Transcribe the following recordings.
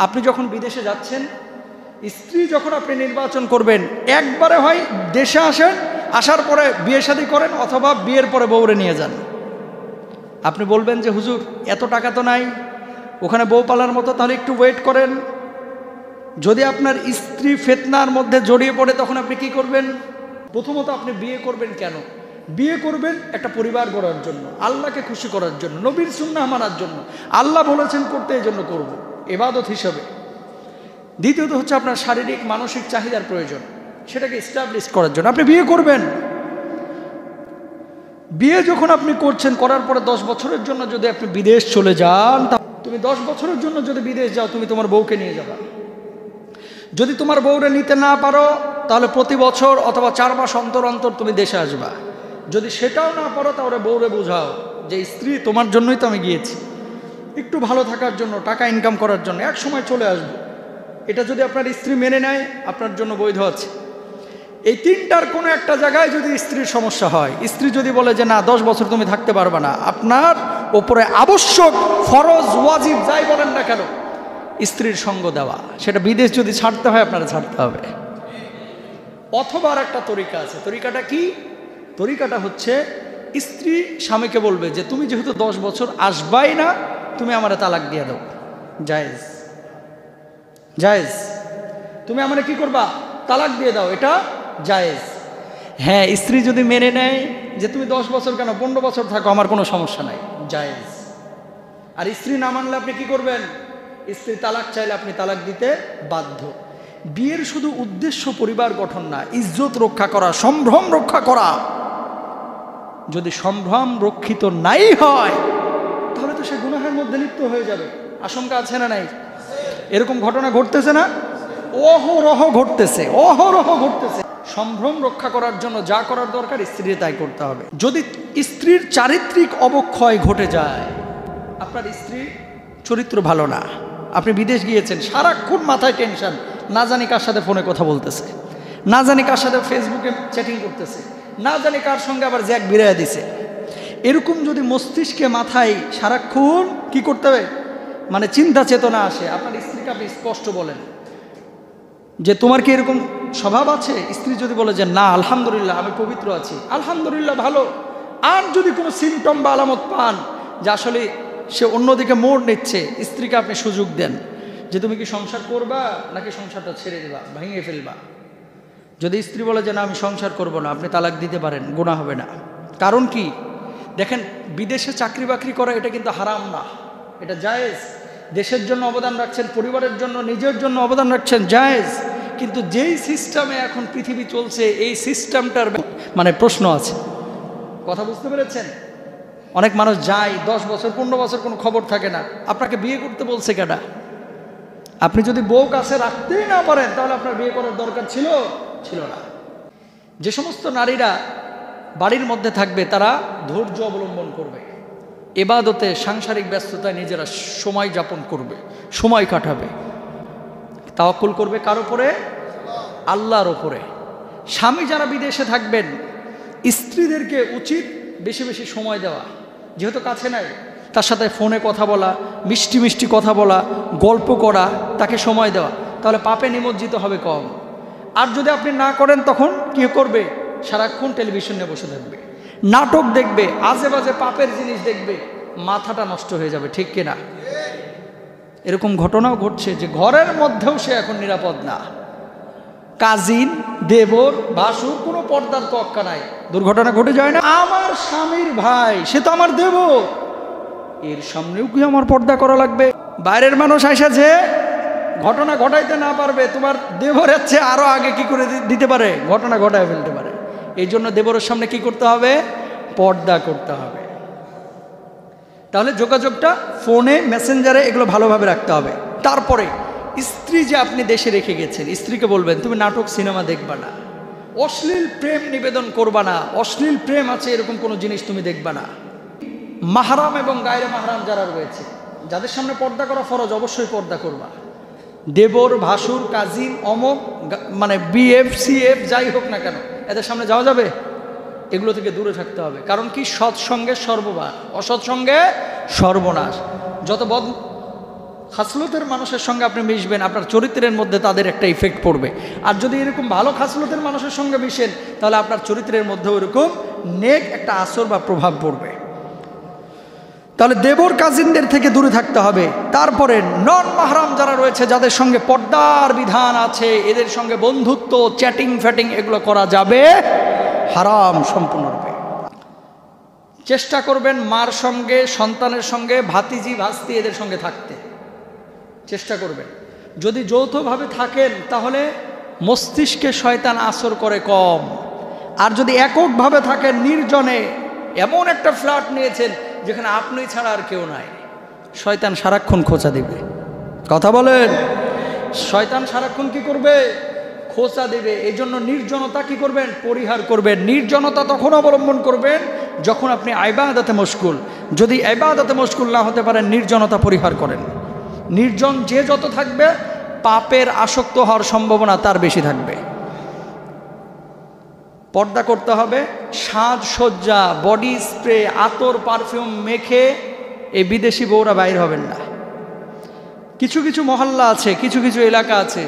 আপনি যখন বিদেশে যাচ্ছেন, স্ত্রী যখন আপনি নির্বাচন করবেন, একবারে হয় দেশে আসেন, আসার পরে বিয়ে শাদী করেন, অথবা বিয়ের পরে বউরে নিয়ে যান। আপনি বলবেন যে হুজুর এত টাকা তো নাই ওখানে বউ পালার মতো, তাহলে একটু ওয়েট করেন। যদি আপনার স্ত্রী ফিতনার মধ্যে জড়িয়ে পড়ে তখন আপনি কি করবেন? প্রথমত আপনি বিয়ে করবেন কেন? বিয়ে করবেন একটা পরিবার গড়ার জন্য, আল্লাহকে খুশি করার জন্য, নবীর সুন্নাহ মানার জন্য। আল্লাহ বলেছেন করতে, এই জন্য করব, ইবাদত হিসাবে। দ্বিতীয়ত হচ্ছে আপনার শারীরিক মানসিক চাহিদার প্রয়োজন, সেটাকে এস্টাবলিশ করার জন্য আপনি বিয়ে করবেন। বিয়ে যখন আপনি করছেন, করার পরে 10 বছরের জন্য যদি আপনি বিদেশ চলে যান, তুমি 10 বছরের জন্য যদি বিদেশ যাও, তুমি তোমার বউকে নিয়ে যাবা। যদি তোমার বউরে নিতে না পারো, তাহলে প্রতি বছর অথবা 4 মাস অন্তর অন্তর তুমি দেশে আসবা। যদি সেটাও না পারো, তাহলে বউরে বোঝাও যে স্ত্রী তোমার জন্যই তো আমি গিয়েছি, একটু ভালো থাকার জন্য, টাকা ইনকাম করার জন্য, এক সময় চলে আসবো। এটা যদি আপনার স্ত্রী মেনে নেয়, আপনার জন্য বৈধ আছে। এই তিনটার কোনো একটা জায়গায় যদি স্ত্রীর সমস্যা হয়, স্ত্রী যদি বলে যে না 10 বছর তুমি থাকতে পারবে না, আপনার ওপরে আবশ্যক, ফরজ, ওয়াজিব যাই বলেন না কেন, স্ত্রীর সঙ্গ দেওয়া। সেটা বিদেশ যদি ছাড়তে হয়, আপনারা ছাড়তে হবে। অথবা আর একটা তরিকা আছে। তরিকাটা কি? তরিকাটা হচ্ছে স্ত্রী স্বামীকে বলবে যে তুমি যেহেতু 10 বছর আসবাই না, তুমি আমারে তালাক দিয়ে দাও। জায়েজ, জায়েজ। তুমি আমারে কি করবা? তালাক দিয়ে দাও, এটা জায়েজ। হ্যাঁ, স্ত্রী যদি মেনে নেয় যে তুমি 10 বছর কেন 15 বছর থাকো, আমার কোনো সমস্যা নাই, জায়েজ। আর স্ত্রী না মানলে আপনি কি করবেন? স্ত্রী তালাক চাইলে আপনি তালাক দিতে বাধ্য। বিয়ের শুধু উদ্দেশ্য পরিবার গঠন না, ইজ্জত রক্ষা করা, সম্ভ্রম রক্ষা করা। যদি সম্ভ্রম রক্ষিত নাই হয়, তাহলে তো সে গুনাহের মধ্যে লিপ্ত হয়ে যাবে। আশঙ্কা আছে না নাই? এরকম ঘটনা ঘটতেছে না? অহরহ ঘটতেছে, অহরহ ঘটতেছে। সম্ভ্রম রক্ষা করার জন্য যা করার দরকার, স্ত্রী তাই করতে হবে। যদি স্ত্রীর চারিত্রিক অবক্ষয় ঘটে যায়, আপনার স্ত্রী চরিত্র ভালো না, আপনি বিদেশ গিয়েছেন, সারাক্ষণ মাথায় টেনশন, না জানি কার সাথে ফোনে কথা বলতেছে, না জানি কার সাথে ফেসবুকে চ্যাটিং করতেছে, না জানি কার সঙ্গে আবার জ্যাক বিরাইয়া দিছে। এরকম যদি মস্তিষ্কে মাথায় সারাক্ষণ কি করতে হবে, মানে চিন্তা চেতনা আসে, আপনার স্ত্রীকে আপনি স্পষ্ট বলেন যে তোমার কি এরকম স্বভাব আছে? স্ত্রী যদি বলে যে না আলহামদুলিল্লাহ আমি পবিত্র আছি, আলহামদুলিল্লাহ ভালো। আর যদি কোনো সিমটম বা আলামত পান যে আসলে সে অন্যদিকে মোড় নিচ্ছে, স্ত্রীকে আপনি সুযোগ দেন যে তুমি কি সংসার করবা নাকি সংসারটা ছেড়ে দেবা, ভেঙে ফেলবা। যদি স্ত্রী বলে যে না আমি সংসার করব না, আপনি তালাক দিতে পারেন, গুনাহ হবে না। কারণ কি? দেখেন, বিদেশে চাকরি বাকরি করা এটা কিন্তু হারাম না, এটা জায়েজ। দেশের জন্য অবদান রাখছেন, পরিবারের জন্য, নিজের জন্য অবদান রাখছেন, জায়েজ। কিন্তু যেই সিস্টেমে এখন পৃথিবী চলছে, এই সিস্টেমটার মানে প্রশ্ন আছে। কথা বুঝতে পেরেছেন? অনেক মানুষ যায় 10 বছর 15 বছর কোনো খবর থাকে না। আপনাকে বিয়ে করতে বলছে কেডা? আপনি যদি বউ কাছে রাখতেই না পারেন, তাহলে আপনার বিয়ে করার দরকার ছিল না। যে সমস্ত নারীরা বাড়ির মধ্যে থাকবে, তারা ধৈর্য অবলম্বন করবে, ইবাদতে, সাংসারিক ব্যস্ততায় নিজেরা সময় যাপন করবে, সময় কাটাবে, তাওয়াক্কুল করবে কার উপরে? আল্লাহর উপরে। স্বামী যারা বিদেশে থাকবেন, স্ত্রীদেরকে উচিত বেশি বেশি সময় দেওয়া। যেহেতু কাছে নাই, তার সাথে ফোনে কথা বলা, মিষ্টি মিষ্টি কথা বলা, গল্প করা, তাকে সময় দেওয়া, তাহলে পাপে নিমজ্জিত হবে কম। আর যদি আপনি না করেন, তখন কি করবে? সারাক্ষণ টেলিভিশন নিয়ে বসে থাকবে, নাটক দেখবে, আজে বাজে পাপের জিনিস দেখবে, মাথাটা নষ্ট হয়ে যাবে, ঠিক কিনা? এরকম ঘটনাও ঘটছে যে ঘরের মধ্যেও সে এখন নিরাপদ না। কাজিন, দেবর, ভাসুর, কোনো পর্দার তোয়াক্কা নাই। দুর্ঘটনা ঘটে যায় না? আমার স্বামীর ভাই, সে তো আমার দেবর, এর সামনেও কি আমার পর্দা করা লাগবে? বাইরের মানুষ আইসা যে ঘটনা ঘটাইতে না পারবে, তোমার দেবরের চেয়ে আরো আগে কি করে দিতে পারে, ঘটনা ঘটায় ফেলতে পারে। এই জন্য দেবরের সামনে কি করতে হবে? পর্দা করতে হবে। তাহলে যোগাযোগটা ফোনে, মেসেঞ্জারে, এগুলো ভালোভাবে রাখতে হবে। তারপরে স্ত্রী যে আপনি দেশে রেখে গেছেন, স্ত্রীকে বলবেন তুমি নাটক সিনেমা দেখবা না, অশ্লীল প্রেম নিবেদন করবা না, অশ্লীল প্রেম আছে এরকম কোনো জিনিস তুমি দেখবা না। মাহরাম এবং গায়রে মাহরাম যারা রয়েছে, যাদের সামনে পর্দা করা ফরজ, অবশ্যই পর্দা করবা। দেবর, ভাসুর, কাজিন, অমক, মানে বিএফ, সিএফ যাই হোক না কেন, এদের সামনে যাওয়া যাবে? এগুলো থেকে দূরে থাকতে হবে। কারণ কি? সৎসঙ্গে সর্ববার, অসৎসঙ্গে সর্বনাশ। যত খাসলতের মানুষের সঙ্গে আপনি মিশবেন, আপনার চরিত্রের মধ্যে তাদের একটা ইফেক্ট পড়বে। আর যদি এরকম ভালো খাসলতের মানুষের সঙ্গে মিশেন, তাহলে আপনার চরিত্রের মধ্যে ওরকম নেক একটা আসর বা প্রভাব পড়বে। তাহলে দেবর কাজিনদের থেকে দূরে থাকতে হবে। তারপরে নন মাহরাম যারা রয়েছে, যাদের সঙ্গে পর্দার বিধান আছে, এদের সঙ্গে বন্ধুত্ব, চ্যাটিং ফ্যাটিং এগুলো করা যাবে হারাম সম্পূর্ণরূপে। চেষ্টা করবেন মার সঙ্গে, সন্তানের সঙ্গে, ভাতিজি ভাস্তি এদের সঙ্গে থাকতে চেষ্টা করবেন। যদি যৌথভাবে থাকেন তাহলে মস্তিষ্কে শয়তান আসর করে কম। আর যদি এককভাবে থাকেন নির্জনে, এমন একটা ফ্ল্যাট নিয়েছেন যেখানে আপনি ছাড়া আর কেউ নাই, শয়তান সারাক্ষণ খোঁচা দিবে। কথা বলেন, শয়তান সারাক্ষণ কি করবে? খোঁচা দেবে। এই জন্য নির্জনতা কি করবেন? পরিহার করবেন। নির্জনতা তখন অবলম্বন করবেন যখন আপনি ইবাদতে মশগুল। যদি ইবাদতে মশগুল না হতে পারেন, নির্জনতা পরিহার করেন। নির্জন যে যত থাকবে, পাপের আসক্ত হওয়ার সম্ভাবনা তার বেশি থাকবে। পর্দা করতে হবে। সাজসজ্জা, বডি স্প্রে, আতর, পারফিউম মেখে এই বিদেশি বউরা বাইর হবেন না। কিছু কিছু মহল্লা আছে, কিছু কিছু এলাকা আছে,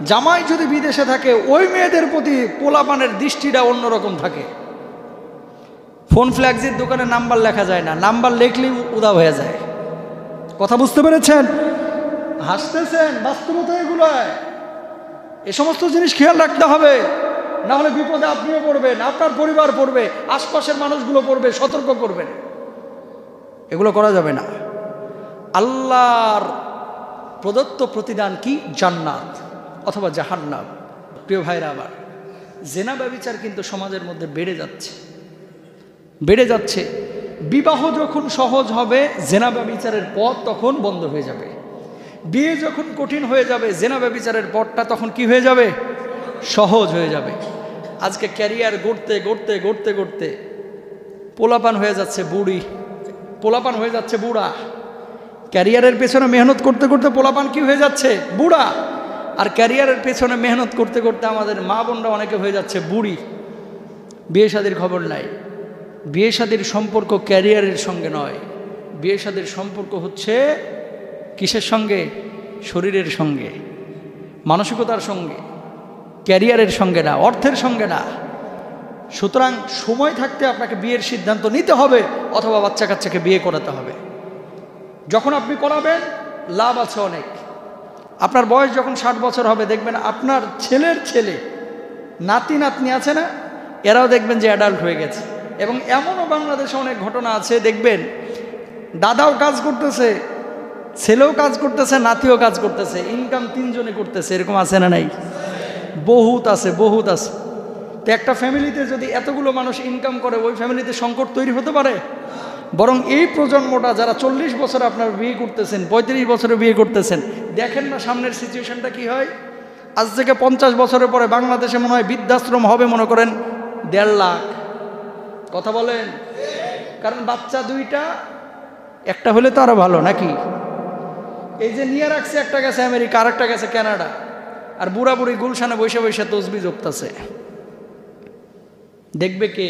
জামাই যদি বিদেশে থাকে ওই মেয়েদের প্রতি পোলাপানের দৃষ্টিটা অন্যরকম থাকে। ফোন ফ্ল্যাক্সির দোকানে নাম্বার লেখা যায় না, নাম্বার লেখলেই উদা হয়ে যায়। কথা বুঝতে পেরেছেন? হাসতেছেন, বাস্তবতা এগুলো। এ সমস্ত জিনিস খেয়াল রাখতে হবে, না হলে বিপদে আপনিও পড়বেন, আপনার পরিবার পড়বে, আশপাশের মানুষগুলো পড়বে। সতর্ক করবেন, এগুলো করা যাবে না। আল্লাহর প্রদত্ত প্রতিদান কি? জান্নাত অথবা জাহান্নাম। প্রিয় ভাইরা, আবার জেনা ব্যভিচার কিন্তু সমাজের মধ্যে বেড়ে যাচ্ছে, বেড়ে যাচ্ছে। বিবাহ যখন সহজ হবে, জেনা ব্যভিচারের পথ তখন বন্ধ হয়ে যাবে। বিয়ে যখন কঠিন হয়ে যাবে, জেনা ব্যভিচারের পথটা তখন কি হয়ে যাবে? সহজ হয়ে যাবে। আজকে ক্যারিয়ার গড়তে গড়তে গড়তে গড়তে পোলাপান হয়ে যাচ্ছে বুড়ি, পোলাপান হয়ে যাচ্ছে বুড়া। ক্যারিয়ারের পেছনে মেহনত করতে করতে পোলাপান কি হয়ে যাচ্ছে? বুড়া। আর ক্যারিয়ারের পেছনে মেহনত করতে করতে আমাদের মা বোনরা অনেকে হয়ে যাচ্ছে বুড়ি। বিয়ে শাদির খবর নাই। বিয়ে শাদির সম্পর্ক ক্যারিয়ারের সঙ্গে নয়, বিয়ে শাদির সম্পর্ক হচ্ছে কিসের সঙ্গে? শরীরের সঙ্গে, মানসিকতার সঙ্গে, ক্যারিয়ারের সঙ্গে না, অর্থের সঙ্গে না। সুতরাং সময় থাকতে আপনাকে বিয়ের সিদ্ধান্ত নিতে হবে, অথবা বাচ্চা কাচ্চাকে বিয়ে করাতে হবে। যখন আপনি করাবেন লাভ আছে অনেক। আপনার বয়স যখন 60 বছর হবে, দেখবেন আপনার ছেলের ছেলে, নাতি নাতনি আছে না, এরাও দেখবেন যে অ্যাডাল্ট হয়ে গেছে। এবং এমনও বাংলাদেশে অনেক ঘটনা আছে, দেখবেন দাদাও কাজ করতেছে, ছেলেও কাজ করতেছে, নাতিও কাজ করতেছে, ইনকাম তিনজনে করতেছে। এরকম আছে না নাই? বহুত আছে, বহুত আছে। তো একটা ফ্যামিলিতে যদি এতগুলো মানুষ ইনকাম করে, ওই ফ্যামিলিতে সংকট তৈরি হতে পারে? বরং এই প্রজন্মটা যারা 40 বছরে আপনারা বিয়ে করতেছেন, 35 বছরে বিয়ে করতেছেন, দেখেন না সামনের সিচুয়েশনটা কি হয়। আজ থেকে 50 বছরের পরে বাংলাদেশে মনে হয় বৃদ্ধাশ্রম হবে, মনে করেন 1.5 লাখ। কথা বলেন? কারণ বাচ্চা দুইটা, একটা হলে তো আরো ভালো নাকি? এই যে নিয়ে রাখছে, একটা গেছে আমেরিকা, আর একটা গেছে কানাডা, আর বুড়া বুড়ি গুলশানে বসে বসে তসবি জপতেছে। দেখবে কে?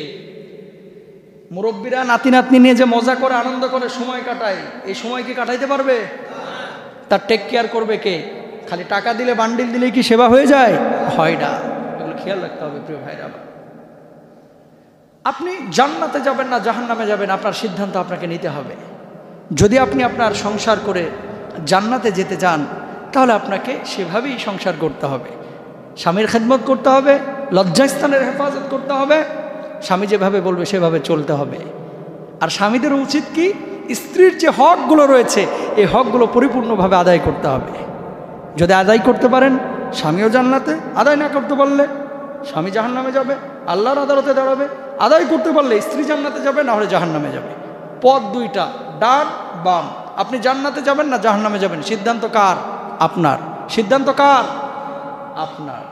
মুরব্বীরা নাতি নাতনি নিয়ে যে মজা করে, আনন্দ করে, সময় কাটায়, এই সময় কি কাটাইতে পারবে? তার টেক কেয়ার করবে কে? খালি টাকা দিলে, বান্ডিল দিলেই কি সেবা হয়ে যায়? হয় না। এগুলো খেয়াল রাখতে হবে প্রিয় ভাইরা। আপনি জান্নাতে যাবেন না জাহান্নামে যাবেন, আপনার সিদ্ধান্ত আপনাকে নিতে হবে। যদি আপনি আপনার সংসার করে জান্নাতে যেতে চান, তাহলে আপনাকে সেভাবেই সংসার করতে হবে। স্বামীর খেদমত করতে হবে, লজ্জাস্থানের হেফাজত করতে হবে, স্বামী যেভাবে বলবে সেভাবে চলতে হবে। আর স্বামীদের উচিত কি? স্ত্রীর যে হকগুলো রয়েছে, এই হকগুলো পরিপূর্ণভাবে আদায় করতে হবে। যদি আদায় করতে পারেন, স্বামীও জান্নাতে। আদায় না করতে পারলে স্বামী জাহান্নামে যাবে, আল্লাহর আদালতে দাঁড়াবে। আদায় করতে পারলে স্ত্রী জান্নাতে যাবে, না হলে জাহান্নামে যাবে। পথ দুইটা, ডান বাম। আপনি জান্নাতে যাবেন না জাহান্নামে যাবেন, সিদ্ধান্ত কার? আপনার। সিদ্ধান্ত কার? আপনার।